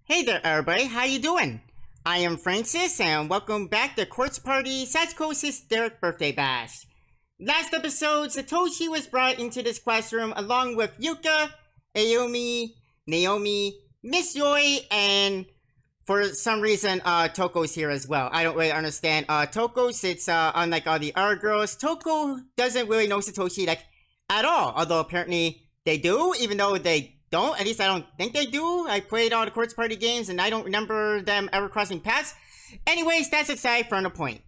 Hey there everybody, how you doing? I am Francis and welcome back to Quartz Party Sachiko's Hysteric Birthday Bash. Last episode, Satoshi was brought into this classroom along with Yuka, Ayumi, Naomi, Miss Joy, and for some reason, Toko's here as well. I don't really understand Toko since unlike all the other girls, Toko doesn't really know Satoshi like at all. Although apparently they do, even though they don't. At least I don't think they do. I played all the Quartz Party games and I don't remember them ever crossing paths. Anyways, that's aside from the point.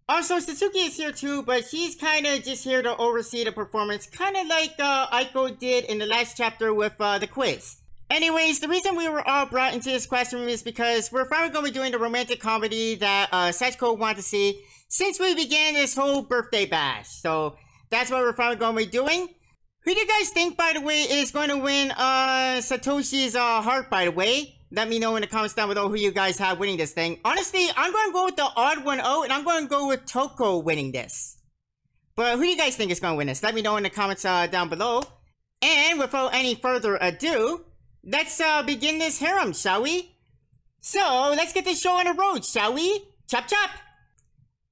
Also, Satsuki is here too, but she's kind of just here to oversee the performance, kind of like Aiko did in the last chapter with the quiz. Anyways, the reason we were all brought into this classroom is because we're finally going to be doing the romantic comedy that Sachiko wanted to see since we began this whole birthday bash. So that's what we're finally going to be doing. Who do you guys think, by the way, is going to win Satoshi's heart, by the way? Let me know in the comments down below who you guys have winning this thing. Honestly, I'm going to go with the odd one out, and I'm going to go with Toko winning this. But who do you guys think is going to win this? Let me know in the comments down below. And without any further ado, let's begin this harem, shall we? So, let's get this show on the road, shall we? Chop chop!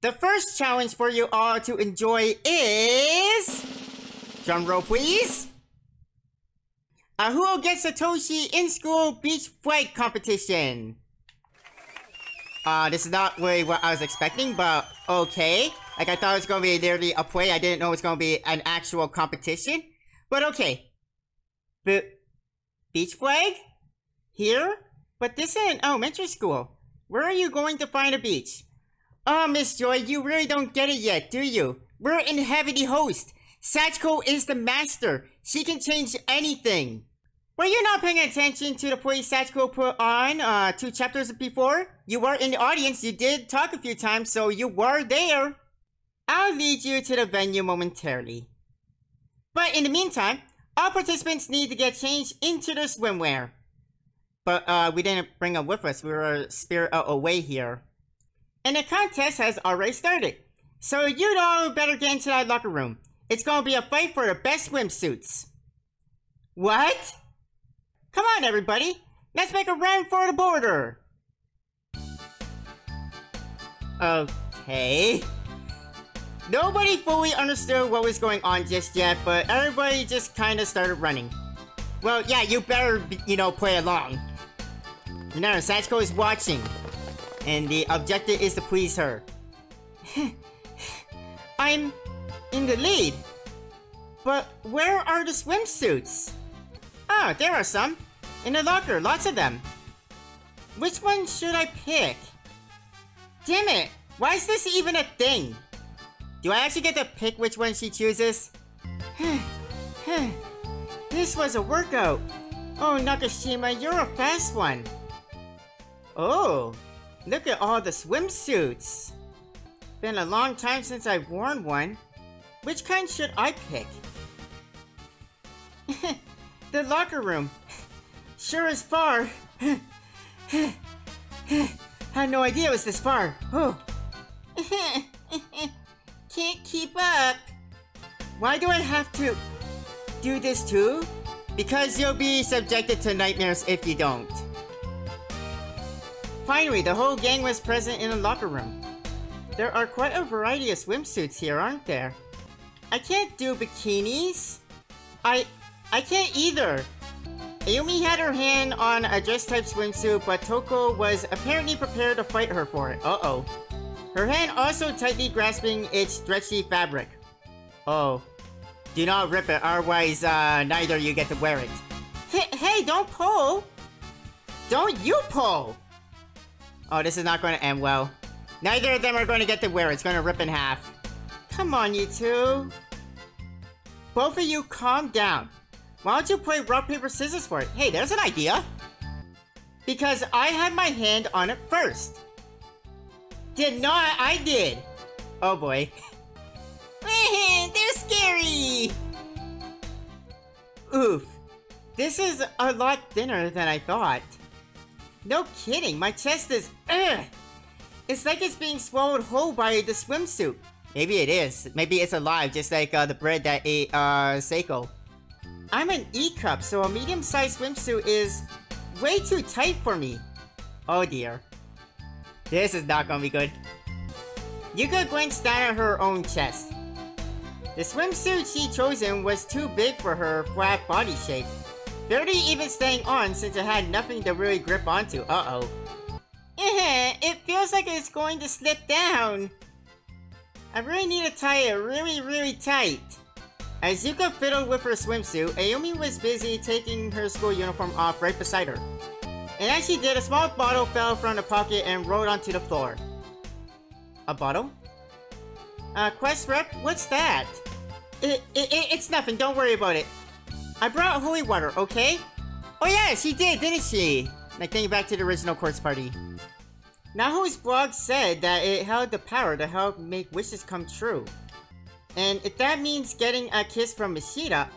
The first challenge for you all to enjoy is... drum roll, please. Who will get Satoshi in school beach flag competition? This is not really what I was expecting, but okay. Like, I thought it was going to be literally a play. I didn't know it was going to be an actual competition. But okay. But beach flag? Here? But this isn't elementary school. Where are you going to find a beach? Oh, Miss Joy, you really don't get it yet, do you? We're in Heavenly Host. Sachiko is the master. She can change anything. Were you not paying attention to the play Sachiko put on 2 chapters before? You were in the audience. You did talk a few times, so you were there. I'll lead you to the venue momentarily. But in the meantime, all participants need to get changed into their swimwear. But we didn't bring them with us. We were spirit away here. And the contest has already started. So you'd all better get into that locker room. It's gonna be a fight for the best swimsuits. What? Come on, everybody. Let's make a run for the border. Okay. Nobody fully understood what was going on just yet, but everybody just kind of started running. Well, yeah, you better, play along. Remember, Sachiko is watching, and the objective is to please her. I'm in the lead. But where are the swimsuits? Oh, there are some. In the locker, lots of them. Which one should I pick? Damn it! Why is this even a thing? Do I actually get to pick which one she chooses? This was a workout. Oh, Nakashima, you're a fast one. Oh, look at all the swimsuits. Been a long time since I've worn one. Which kind should I pick? The locker room. Sure is far. Had no idea it was this far. Oh. Can't keep up. Why do I have to do this too? Because you'll be subjected to nightmares if you don't. Finally, the whole gang was present in the locker room. There are quite a variety of swimsuits here, aren't there? I can't do bikinis. I can't either. Ayumi had her hand on a dress-type swimsuit, but Toko was apparently prepared to fight her for it. Uh-oh. Her hand also tightly grasping its stretchy fabric. Oh. Do not rip it, otherwise neither you get to wear it. Hey, don't pull! Don't you pull! Oh, this is not going to end well. Neither of them are going to get to wear it. It's going to rip in half. Come on, you two. Both of you calm down. Why don't you play rock, paper, scissors for it? Hey, there's an idea. Because I had my hand on it first. Did not, I did. Oh boy. They're scary. Oof. This is a lot thinner than I thought. No kidding, my chest is, It's like it's being swallowed whole by the swimsuit. Maybe it is. Maybe it's alive, just like the bread that ate Seiko. I'm an E cup, so a medium-sized swimsuit is way too tight for me. Oh dear. This is not gonna be good. Yuka glanced down at her own chest. The swimsuit she'd chosen was too big for her flat body shape, barely even staying on since it had nothing to really grip onto. Uh-oh. It feels like it's going to slip down. I really need to tie it really tight. As Yuka fiddled with her swimsuit, Ayumi was busy taking her school uniform off right beside her. And as she did, a small bottle fell from the pocket and rolled onto the floor. A bottle? Quest rep, what's that? It's nothing, don't worry about it. I brought holy water, okay? Oh yeah, she did, didn't she? Like, thinking back to the original quartz party. Naho's blog said that it held the power to help make wishes come true. And if that means getting a kiss from Mishita,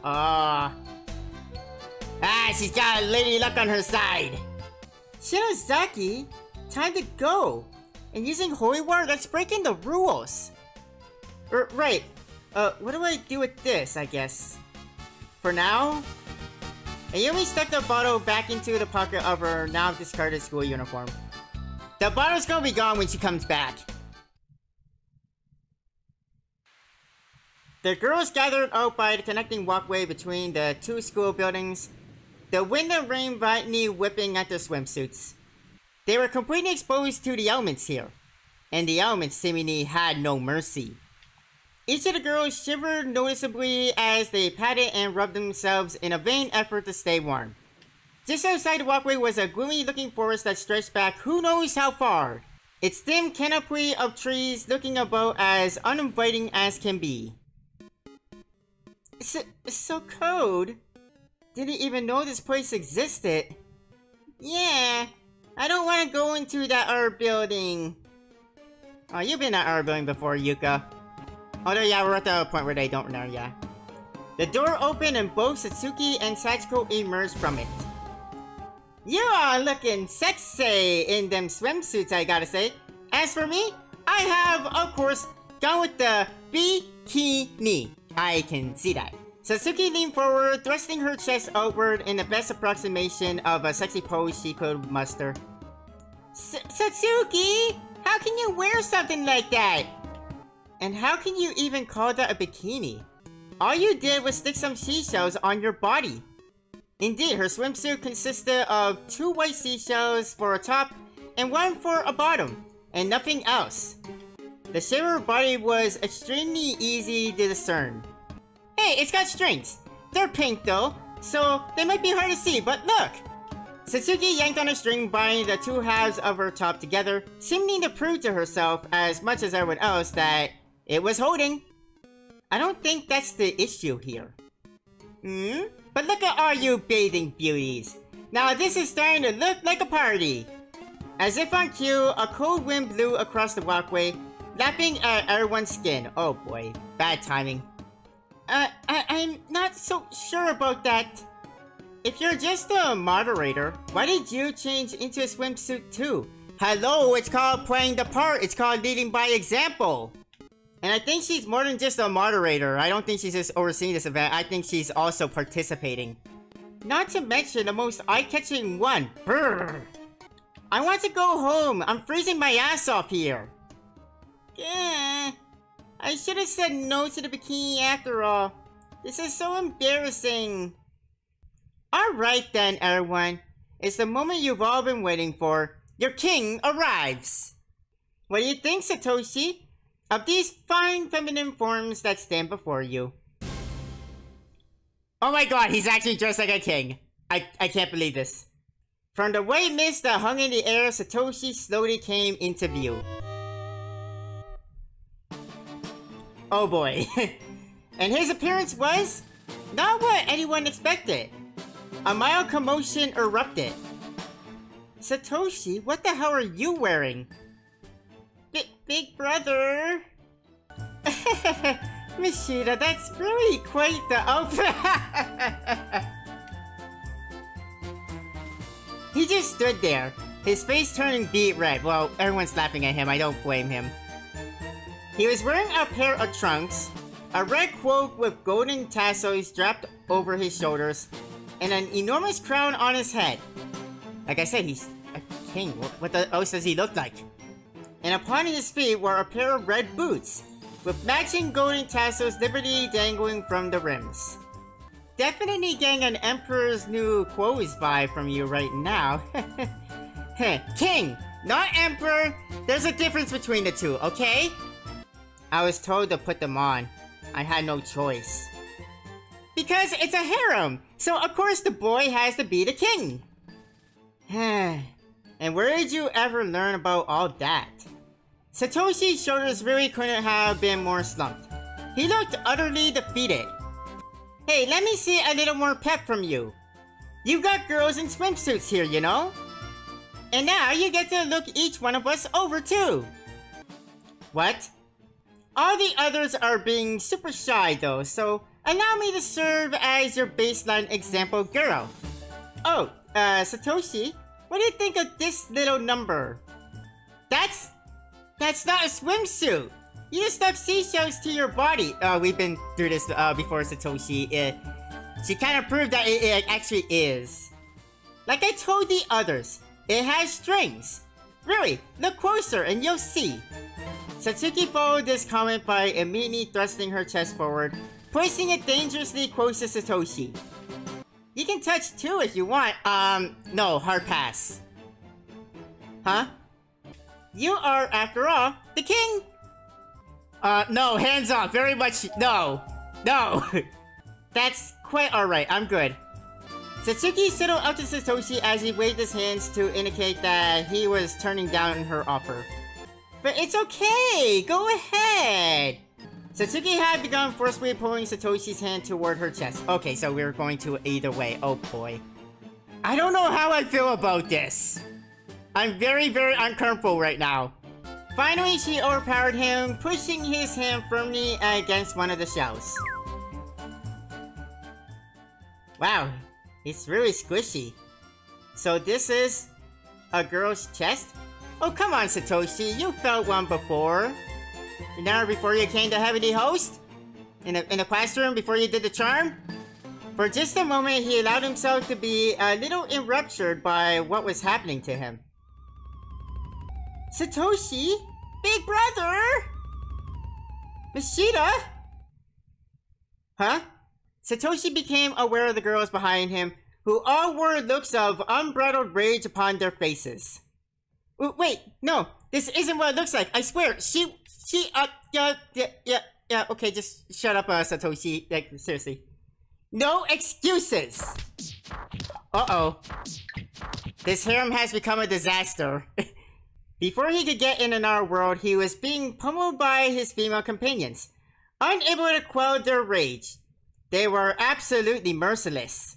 she's got lady luck on her side. Shinozaki, time to go. And using holy water, that's breaking the rules. Right. What do I do with this, I guess? For now, Ayumi stuck the bottle back into the pocket of her now discarded school uniform. The bottle's gonna be gone when she comes back. The girls gathered out by the connecting walkway between the two school buildings, the wind and rain violently whipping at their swimsuits. They were completely exposed to the elements here, and the elements seemingly had no mercy. Each of the girls shivered noticeably as they patted and rubbed themselves in a vain effort to stay warm. Just outside the walkway was a gloomy-looking forest that stretched back who knows how far. Its dim canopy of trees looking about as uninviting as can be. It's so cold. Didn't even know this place existed. Yeah, I don't want to go into that art building. Oh, you've been at art building before, Yuka. Although, yeah, we're at the point where they don't know, yeah. The door opened and both Satsuki and Sachiko emerged from it. You are looking sexy in them swimsuits, I gotta say. As for me, I have, of course, gone with the bikini. I can see that. Satsuki leaned forward, thrusting her chest outward in the best approximation of a sexy pose she could muster. Satsuki! How can you wear something like that? And how can you even call that a bikini? All you did was stick some seashells on your body. Indeed, her swimsuit consisted of 2 white seashells for a top and 1 for a bottom, and nothing else. The shape of her body was extremely easy to discern. Hey, it's got strings. They're pink though, so they might be hard to see, but look! Satsuki yanked on a string binding the 2 halves of her top together, seeming to prove to herself as much as everyone else that it was holding. I don't think that's the issue here. But look at all you bathing beauties. Now this is starting to look like a party. As if on cue, a cold wind blew across the walkway, lapping at everyone's skin. Oh boy, bad timing. I'm not so sure about that. If you're just a moderator, why did you change into a swimsuit too? Hello, it's called playing the part. It's called leading by example. And I think she's more than just a moderator. I don't think she's just overseeing this event. I think she's also participating. Not to mention the most eye-catching one. Brrr. I want to go home. I'm freezing my ass off here. I should have said no to the bikini after all. This is so embarrassing. Alright then, everyone. It's the moment you've all been waiting for. Your king arrives. What do you think, Satoshi? Of these fine feminine forms that stand before you. Oh my god, he's actually dressed like a king. I can't believe this. From the white mist that hung in the air, Satoshi slowly came into view. Oh boy. And his appearance was not what anyone expected. A mild commotion erupted. Satoshi, what the hell are you wearing? Big brother. Mishita, that's really quite the outfit. He just stood there, his face turning beet red. Well, everyone's laughing at him, I don't blame him. He was wearing a pair of trunks, a red cloak with golden tassels draped over his shoulders, and an enormous crown on his head. Like I said, he's a king. What else does he look like? And upon his feet were a pair of red boots, with matching golden tassels liberally dangling from the rims. Definitely getting an Emperor's New Clothes vibe from you right now. King, not Emperor. There's a difference between the two, okay? I was told to put them on. I had no choice. Because it's a harem, so of course the boy has to be the king. And where did you ever learn about all that? Satoshi's shoulders really couldn't have been more slumped. He looked utterly defeated. Hey, let me see a little more pep from you. You got girls in swimsuits here, you know? And now you get to look each one of us over too. What? All the others are being super shy though, so allow me to serve as your baseline example girl. Oh, Satoshi, what do you think of this little number? That's not a swimsuit. You just stuck seashells to your body. We've been through this before, Satoshi. She kind of proved that it actually is. Like I told the others, it has strings. Really, look closer and you'll see. Satsuki followed this comment by immediately thrusting her chest forward, pushing it dangerously close to Satoshi. You can touch too if you want. No, hard pass. Huh? You are, after all, the king! No, hands off, very much, no. No! That's quite alright, I'm good. Satsuki sidled up to Satoshi as he waved his hands to indicate that he was turning down her offer. But it's okay, go ahead! Satsuki had begun forcefully pulling Satoshi's hand toward her chest. Okay, so we're going to either way, oh boy. I don't know how I feel about this. I'm very, very uncomfortable right now. Finally, she overpowered him, pushing his hand firmly against one of the shells. Wow, it's really squishy. So this is a girl's chest? Oh, come on, Satoshi, you felt one before. Now, before you came to Heavenly Host? In the classroom before you did the charm? For just a moment, he allowed himself to be a little enraptured by what was happening to him. Satoshi? Big brother? Mashita? Huh? Satoshi became aware of the girls behind him, who all wore looks of unbridled rage upon their faces. Wait, no, this isn't what it looks like, I swear, yeah, okay, just shut up, Satoshi, like, seriously. No excuses! Uh-oh. This harem has become a disaster. Before he could get in another world, he was being pummeled by his female companions, unable to quell their rage. They were absolutely merciless.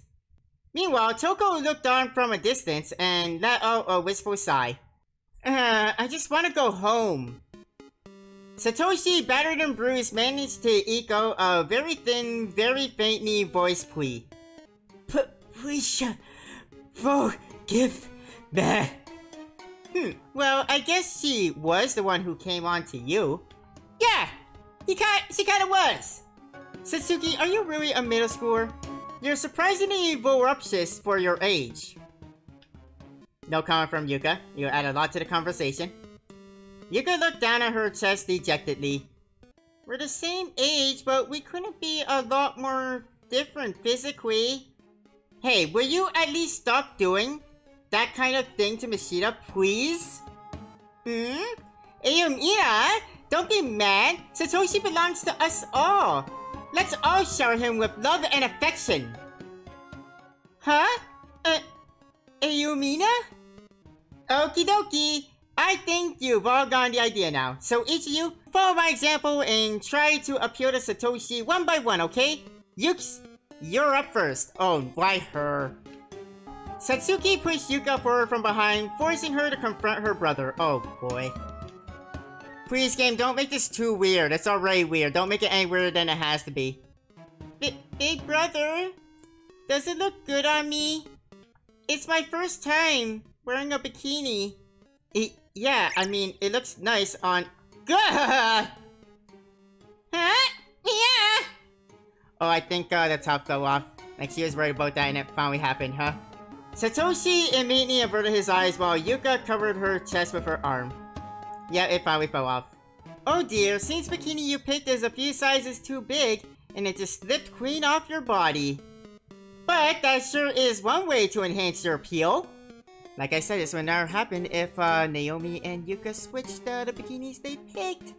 Meanwhile, Toko looked on from a distance and let out a wistful sigh. I just want to go home. Satoshi, battered and bruised, managed to eke out a very thin, very faintly voiced plea. Please forgive me. Well, I guess she was the one who came on to you. Yeah, she kinda was. Satsuki, are you really a middle schooler? You're surprisingly voluptuous for your age. No comment from Yuka. You add a lot to the conversation. Yuka looked down at her chest dejectedly. We're the same age, but we couldn't be a lot more different physically. Hey, will you at least stop doing that kind of thing to Mashita, please? Ayumina, don't be mad. Satoshi belongs to us all. Let's all shower him with love and affection. Huh? Ayumina? Okie dokie. I think you've all gotten the idea now. So each of you, follow my example and try to appeal to Satoshi one by one, okay? Yuks, you're up first. Oh, why her? Satsuki pushed Yuka forward from behind, forcing her to confront her brother. Oh boy. Please, game, don't make this too weird. It's already weird. Don't make it any weirder than it has to be. Big brother? Does it look good on me? It's my first time wearing a bikini. Yeah, I mean, it looks nice on... Huh? Yeah! Oh, I think the top fell off. Like she was worried about that and it finally happened, huh? Satoshi immediately averted his eyes while Yuka covered her chest with her arm. Yeah, it finally fell off. Oh dear, seems bikini you picked is a few sizes too big, and it just slipped clean off your body. But that sure is one way to enhance your appeal. Like I said, this would never happen if Naomi and Yuka switched the bikinis they picked.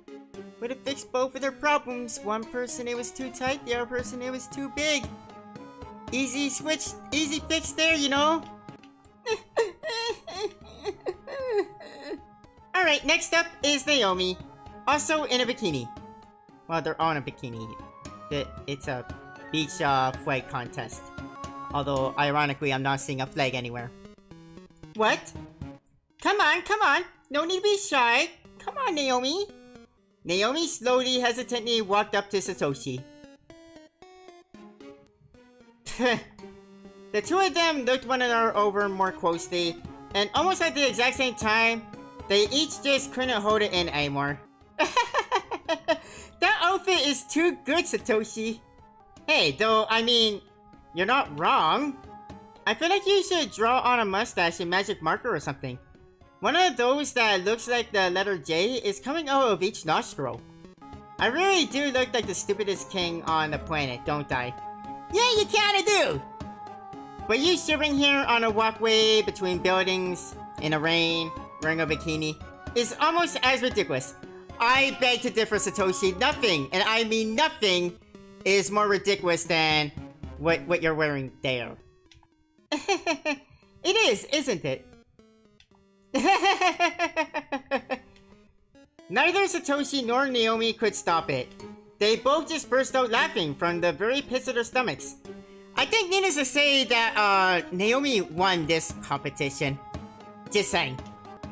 Would have fixed both of their problems. One person it was too tight, the other person it was too big. Easy switch, easy fix there, you know? Alright, next up is Naomi. Also in a bikini. Well, they're all in a bikini. It's a beach flag contest. Although, ironically, I'm not seeing a flag anywhere. What? Come on, come on. No need to be shy. Come on, Naomi. Naomi slowly, hesitantly walked up to Satoshi. The two of them looked one another over more closely, and almost at the exact same time, they each just couldn't hold it in anymore. That outfit is too good, Satoshi. Hey, though, I mean, you're not wrong. I feel like you should draw on a mustache and magic marker or something. One of those that looks like the letter J is coming out of each nostril. I really do look like the stupidest king on the planet, don't I? Yeah, you kinda do! But you shivering here on a walkway between buildings, in the rain, wearing a bikini, is almost as ridiculous. I beg to differ, Satoshi. Nothing, and I mean nothing, is more ridiculous than what you're wearing there. It is, isn't it? Neither Satoshi nor Naomi could stop it. They both just burst out laughing from the very pits of their stomachs. I think needless to say that Naomi won this competition. Just saying.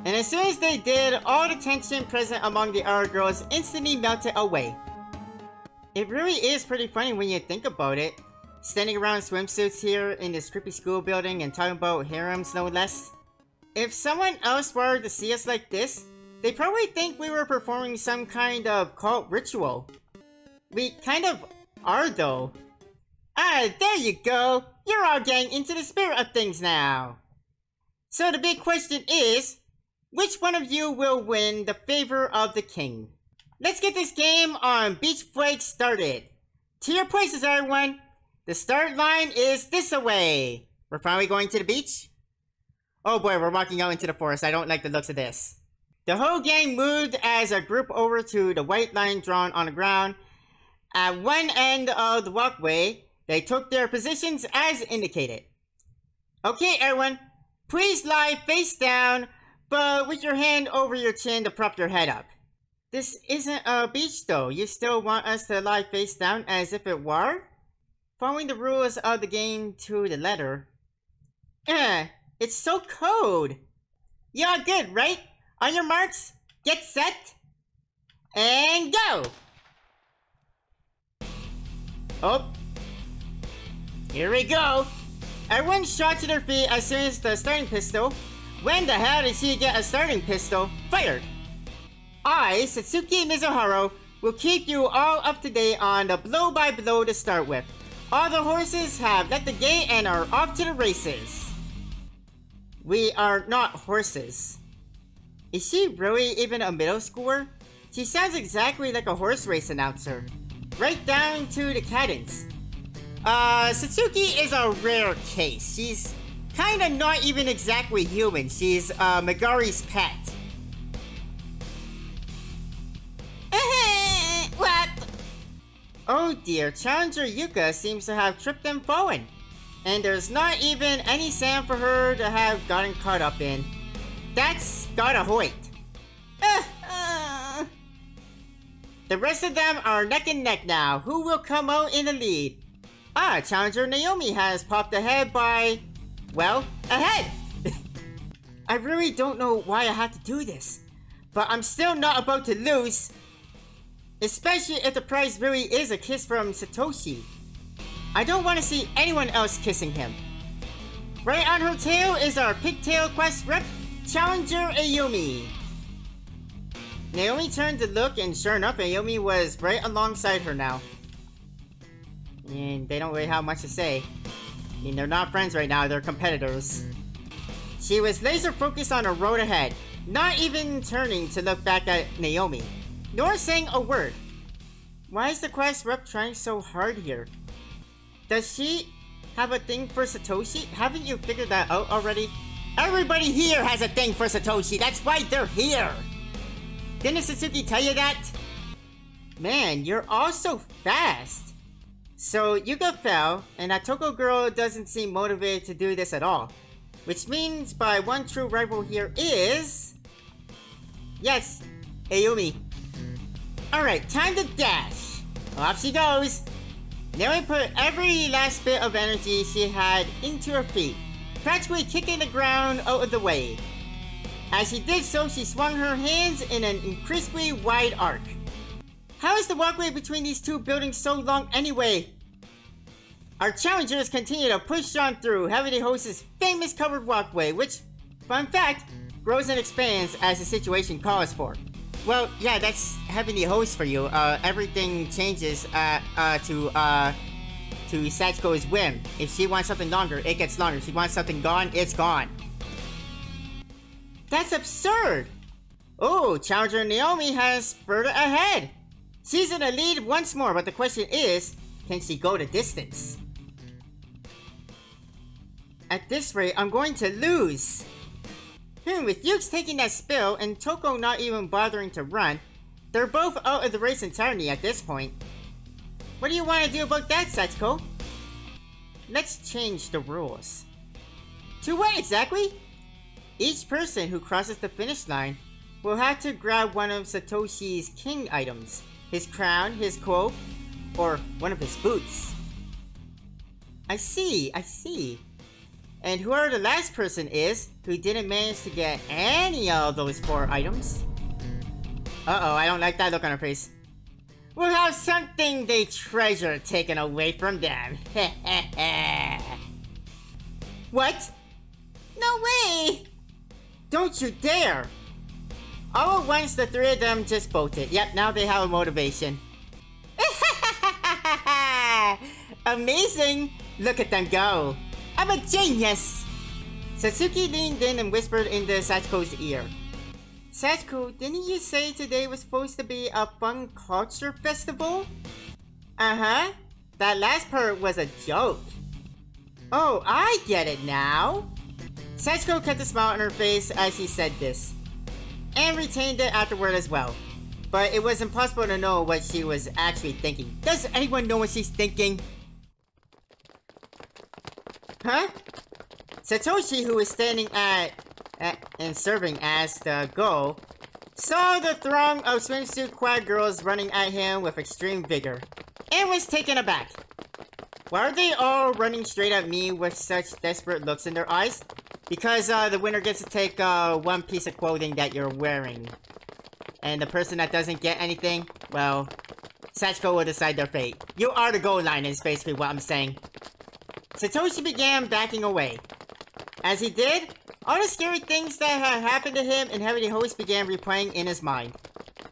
And as soon as they did, all the tension present among the other girls instantly melted away. It really is pretty funny when you think about it. Standing around swimsuits here in this creepy school building and talking about harems no less. If someone else were to see us like this, they'd probably think we were performing some kind of cult ritual. We kind of are though. Ah, there you go! You're all getting into the spirit of things now! So the big question is, which one of you will win the favor of the king? Let's get this game on Beach Flag started. To your places, everyone! The start line is this away! We're finally going to the beach? Oh boy, we're walking out into the forest. I don't like the looks of this. The whole gang moved as a group over to the white line drawn on the ground. At one end of the walkway, they took their positions as indicated. Okay, everyone, please lie face down, but with your hand over your chin to prop your head up. This isn't a beach though. You still want us to lie face down as if it were? Following the rules of the game to the letter. It's so cold. Y'all good, right? On your marks, get set, and go! Oh. Here we go. Everyone shot to their feet as soon as the starting pistol. When the hell did she get a starting pistol? Fired! I, Satsuki Mizuharo, will keep you all up to date on the blow-by-blow to start with. All the horses have left the gate and are off to the races. We are not horses. Is she really even a middle schooler? She sounds exactly like a horse race announcer. Right down to the cadence. Satsuki is a rare case. She's kinda not even exactly human. She's Megari's pet. What? Oh dear, Challenger Yuka seems to have tripped and fallen. And there's not even any sand for her to have gotten caught up in. That's gotta hoit. The rest of them are neck and neck now. Who will come out in the lead? Ah, Challenger Naomi has popped ahead by... well, ahead! I really don't know why I have to do this. But I'm still not about to lose. Especially if the prize really is a kiss from Satoshi. I don't want to see anyone else kissing him. Right on her tail is our Pigtail Quest rep, Challenger Ayumi. Naomi turned to look, and sure enough, Ayumi was right alongside her now. And they don't really have much to say. I mean, they're not friends right now, they're competitors. She was laser focused on her road ahead, not even turning to look back at Naomi, nor saying a word. Why is the quest rep trying so hard here? Does she have a thing for Satoshi? Haven't you figured that out already? Everybody here has a thing for Satoshi, that's why they're here! Didn't Suzuki tell you that? Man, you're all so fast! So, Yuga fell, and Atoko girl doesn't seem motivated to do this at all. Which means my one true rival here is... Yes, Ayumi. Alright, time to dash. Off she goes. Naomi put every last bit of energy she had into her feet, practically kicking the ground out of the way. As she did so, she swung her hands in an increasingly wide arc. How is the walkway between these two buildings so long anyway? Our challengers continue to push on through Heavenly Host's famous covered walkway, which, fun fact, grows and expands as the situation calls for. Well, yeah, that's Heavenly Host for you. Everything changes to Sachiko's whim. If she wants something longer, it gets longer. If she wants something gone, it's gone. That's absurd! Oh, challenger Naomi has spurted ahead. She's in the lead once more, but the question is, can she go the distance? At this rate, I'm going to lose. With Yuke's taking that spill and Toko not even bothering to run, they're both out of the race entirely at this point. What do you want to do about that, Sachiko? Let's change the rules. To what exactly? Each person who crosses the finish line will have to grab one of Satoshi's king items. His crown, his cloak, or one of his boots. I see. And whoever the last person is who didn't manage to get any of those 4 items. Uh-oh, I don't like that look on her face. Will have something they treasure taken away from them. What? No way! Don't you dare! All at once, the 3 of them just bolted. Yep, now they have a motivation. Amazing! Look at them go! I'm a genius! Satsuki leaned in and whispered into Sachiko's ear. Sachiko, didn't you say today was supposed to be a fun culture festival? Uh-huh. That last part was a joke. Oh, I get it now. Sachiko kept a smile on her face as she said this, and retained it afterward as well. But it was impossible to know what she was actually thinking. Does anyone know what she's thinking? Huh? Satoshi, who was standing and serving as the goal, saw the throng of swimsuit-clad girls running at him with extreme vigor, and was taken aback. Why are they all running straight at me with such desperate looks in their eyes? Because the winner gets to take one piece of clothing that you're wearing. And the person that doesn't get anything, well, Sachiko will decide their fate. You are the goal line is basically what I'm saying. Satoshi began backing away. As he did, all the scary things that had happened to him and Heavenly Host began replaying in his mind.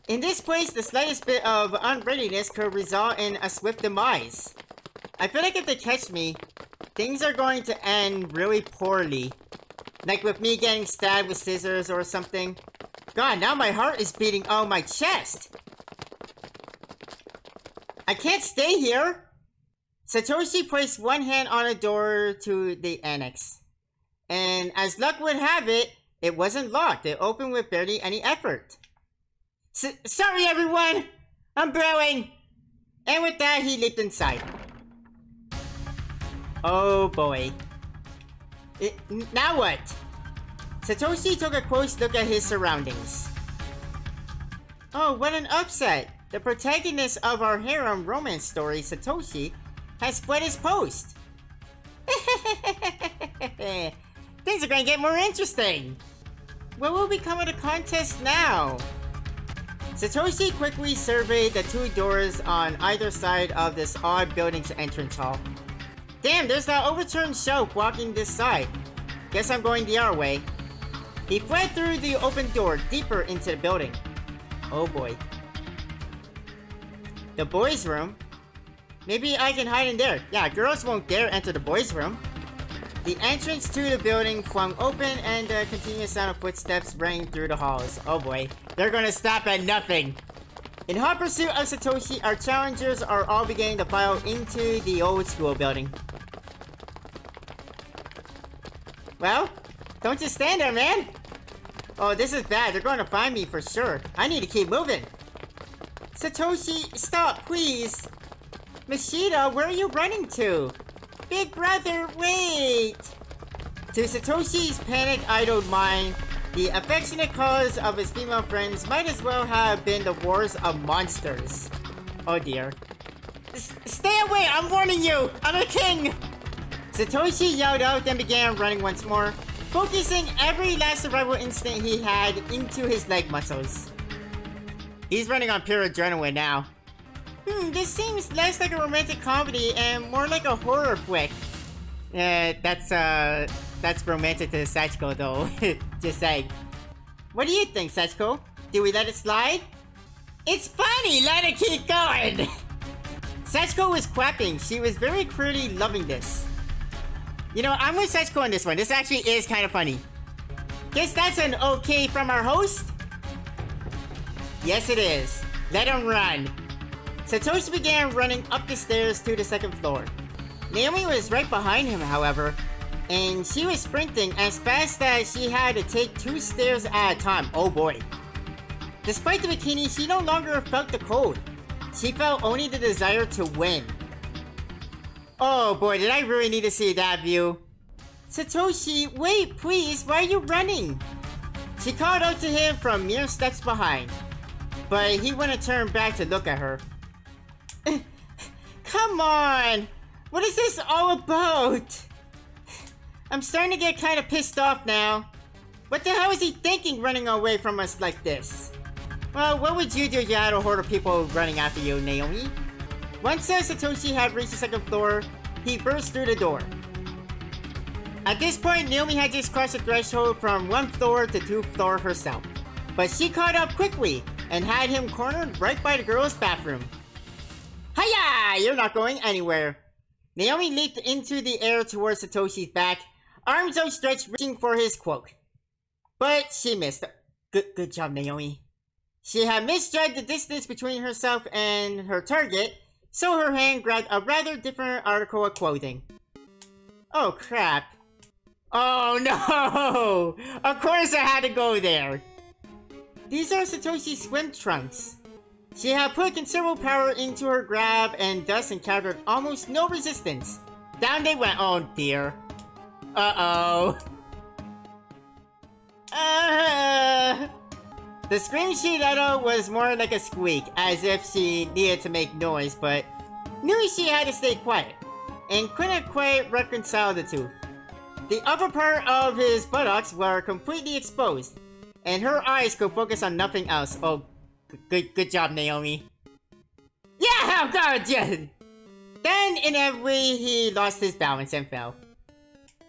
In this place, the slightest bit of unreadiness could result in a swift demise. I feel like if they catch me, things are going to end really poorly. Like with me getting stabbed with scissors or something. God, now my heart is beating out my chest. I can't stay here. Satoshi placed one hand on a door to the annex. And as luck would have it, it wasn't locked. It opened with barely any effort. Sorry everyone! I'm bowing! And with that, he leaped inside. Oh boy. Now what? Satoshi took a close look at his surroundings. Oh, what an upset! The protagonist of our harem romance story, Satoshi, has split his post. Things are gonna get more interesting. What will become of the contest now? Satoshi quickly surveyed the 2 doors on either side of this odd building's entrance hall. Damn, there's that overturned shelf blocking this side. Guess I'm going the other way. He fled through the open door deeper into the building. Oh boy. The boys' room? Maybe I can hide in there. Yeah, girls won't dare enter the boys' room. The entrance to the building flung open and a continuous sound of footsteps rang through the halls. Oh boy, they're gonna stop at nothing. In hot pursuit of Satoshi, our challengers are all beginning to file into the old school building. Well, don't just stand there, man. Oh, this is bad. They're going to find me for sure. I need to keep moving. Satoshi, stop, please. Mashida, where are you running to? Big brother, wait. To Satoshi's panic-idled mind, the affectionate cause of his female friends might as well have been the wars of monsters. Oh dear. Stay away, I'm warning you! I'm a king! Satoshi yelled out, then began running once more, focusing every last survival instinct he had into his leg muscles. He's running on pure adrenaline now. This seems less like a romantic comedy and more like a horror flick. That's romantic to Sachiko though. Just saying. What do you think, Sachiko? Do we let it slide? It's funny, let it keep going! Sachiko was clapping. She was very clearly loving this. You know, I'm with Sachiko on this one. This actually is kind of funny. Guess that's an okay from our host? Yes, it is. Let him run. Satoshi began running up the stairs to the second floor. Naomi was right behind him, however, and she was sprinting as fast as she had to take 2 stairs at a time. Oh boy. Despite the bikini, she no longer felt the cold. She felt only the desire to win. Oh boy, did I really need to see that view. Satoshi, wait, please, why are you running? She called out to him from mere steps behind, but he wouldn't turn back to look at her. Come on! What is this all about? I'm starting to get kind of pissed off now. What the hell is he thinking running away from us like this? Well, what would you do if you had a horde of people running after you, Naomi? Once Satoshi had reached the second floor, he burst through the door. At this point, Naomi had just crossed the threshold from 1 floor to 2 floor herself. But she caught up quickly and had him cornered right by the girls' bathroom. Hiya! You're not going anywhere. Naomi leaped into the air towards Satoshi's back, arms outstretched reaching for his cloak. But she missed. Good job, Naomi. She had misjudged the distance between herself and her target, so her hand grabbed a rather different article of clothing. Oh crap. Oh no! Of course I had to go there! These are Satoshi's swim trunks. She had put considerable power into her grab and thus encountered almost no resistance. Down they went. Oh dear. Uh-oh. The scream she let out was more like a squeak, as if she needed to make noise, but knew she had to stay quiet, and couldn't quite reconcile the two. The upper part of his buttocks were completely exposed, and her eyes could focus on nothing else. Oh, good job, Naomi. Yeah, oh god, yeah. Then, inevitably, he lost his balance and fell.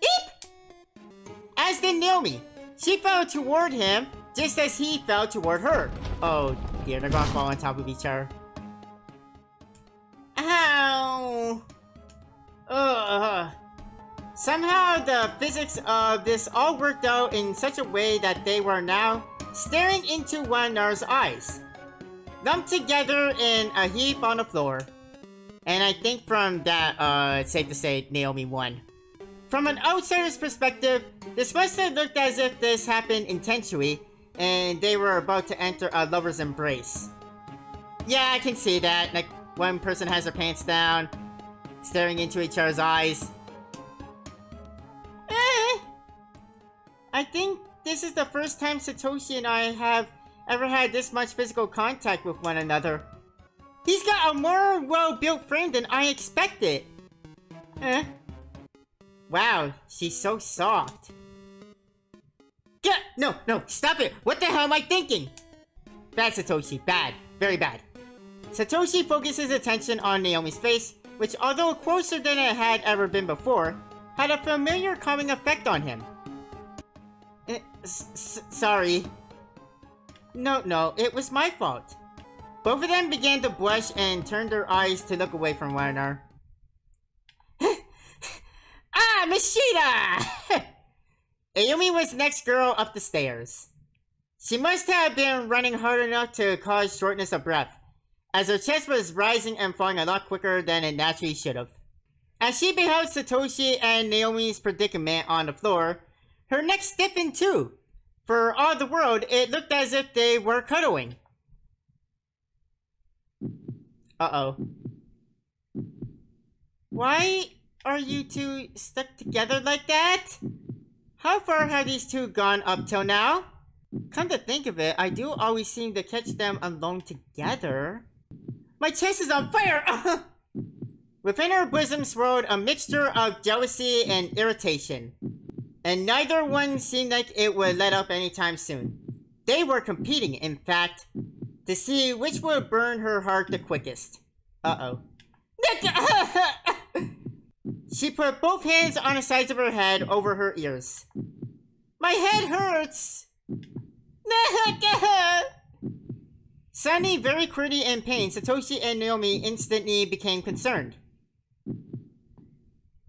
Eep! As did Naomi. She fell toward him, just as he fell toward her. Oh dear, they're gonna fall on top of each other. Ow! Ugh. Somehow the physics of this all worked out in such a way that they were now staring into one another's eyes, lumped together in a heap on the floor. And I think from that, it's safe to say Naomi won. From an outsider's perspective, this must have looked as if this happened intentionally, and they were about to enter a lover's embrace. Yeah, I can see that. Like, one person has their pants down, staring into each other's eyes. I think this is the first time Satoshi and I have ever had this much physical contact with one another. He's got a more well-built frame than I expected. Wow, she's so soft. Yeah, no, stop it! What the hell am I thinking? Bad, Satoshi, bad. Very bad. Satoshi focuses attention on Naomi's face, which, although closer than it had ever been before, had a familiar calming effect on him. Sorry. No, it was my fault. Both of them began to blush and turned their eyes to look away from one another. Ah, Mishita! Ayumi was the next girl up the stairs. She must have been running hard enough to cause shortness of breath, as her chest was rising and falling a lot quicker than it naturally should have. As she beheld Satoshi and Naomi's predicament on the floor, her neck stiffened too. For all the world, it looked as if they were cuddling. Uh-oh. Why are you two stuck together like that? How far have these two gone up till now? Come to think of it, I do always seem to catch them alone together. My chest is on fire! Within her bosom swirled a mixture of jealousy and irritation. And neither one seemed like it would let up anytime soon. They were competing, in fact, to see which would burn her heart the quickest. Uh-oh. She put both hands on the sides of her head over her ears. My head hurts! Suddenly, very clearly in pain, Satoshi and Naomi instantly became concerned.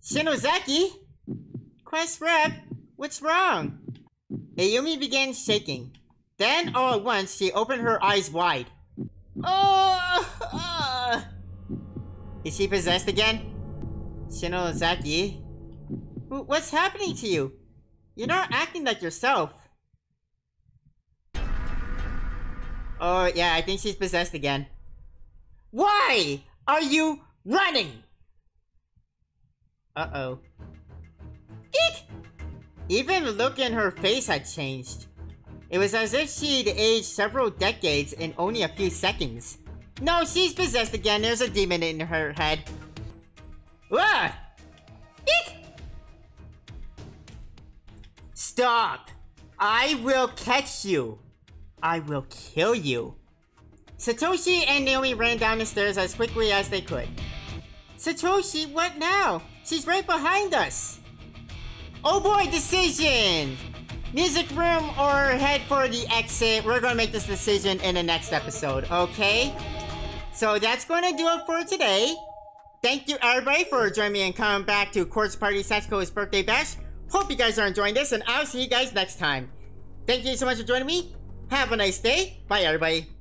Shinozaki? Quest rep, what's wrong? Ayumi began shaking. Then, all at once, she opened her eyes wide. Is she possessed again? Shinozaki? What's happening to you? You're not acting like yourself. Oh, yeah, I think she's possessed again. Why are you running? Uh-oh. Eek! Even the look in her face had changed. It was as if she'd aged several decades in only a few seconds. No, she's possessed again. There's a demon in her head. Ah! Eek! Stop! I will catch you. I will kill you. Satoshi and Naomi ran down the stairs as quickly as they could. Satoshi, what now? She's right behind us. Oh boy, decision! Music room or head for the exit. We're gonna make this decision in the next episode, okay? So that's gonna do it for today. Thank you everybody for joining me and coming back to Quartz Party Sachiko's birthday bash. Hope you guys are enjoying this and I'll see you guys next time. Thank you so much for joining me. Have a nice day. Bye everybody.